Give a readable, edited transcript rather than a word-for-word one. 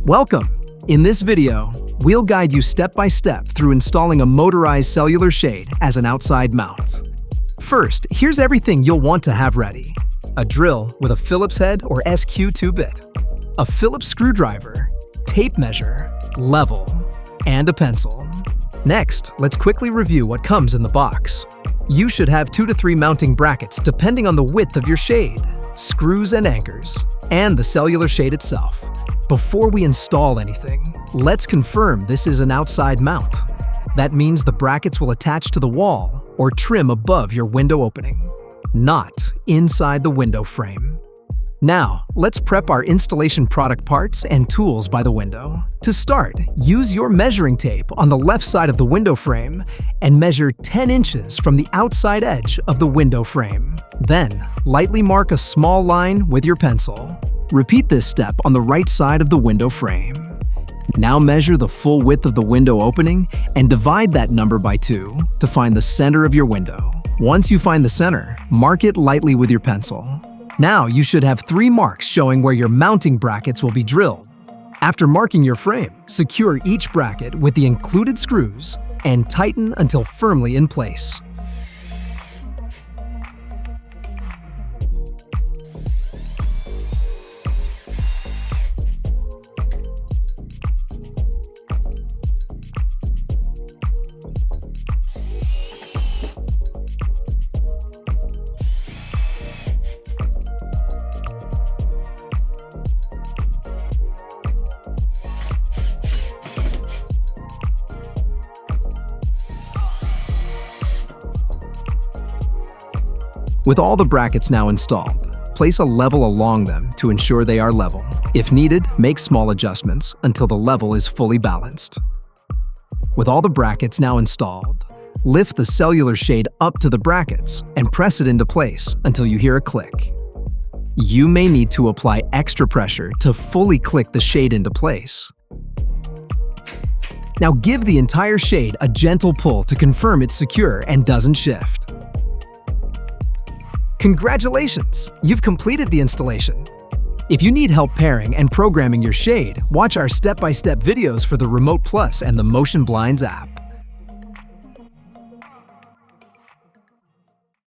Welcome! In this video, we'll guide you step by step through installing a motorized cellular shade as an outside mount. First, here's everything you'll want to have ready. A drill with a Phillips head or SQ 2-bit, a Phillips screwdriver, tape measure, level, and a pencil. Next, let's quickly review what comes in the box. You should have 2 to 3 mounting brackets depending on the width of your shade, screws and anchors, and the cellular shade itself. Before we install anything, let's confirm this is an outside mount. That means the brackets will attach to the wall or trim above your window opening, not inside the window frame. Now, let's prep our installation product parts and tools by the window. To start, use your measuring tape on the left side of the window frame and measure 10 inches from the outside edge of the window frame. Then, lightly mark a small line with your pencil. Repeat this step on the right side of the window frame. Now measure the full width of the window opening and divide that number by 2 to find the center of your window. Once you find the center, mark it lightly with your pencil. Now you should have 3 marks showing where your mounting brackets will be drilled. After marking your frame, secure each bracket with the included screws and tighten until firmly in place. With all the brackets now installed, place a level along them to ensure they are level. If needed, make small adjustments until the level is fully balanced. With all the brackets now installed, lift the cellular shade up to the brackets and press it into place until you hear a click. You may need to apply extra pressure to fully click the shade into place. Now give the entire shade a gentle pull to confirm it's secure and doesn't shift. Congratulations! You've completed the installation. If you need help pairing and programming your shade, watch our step-by-step videos for the Remote Plus and the Motion Blinds app.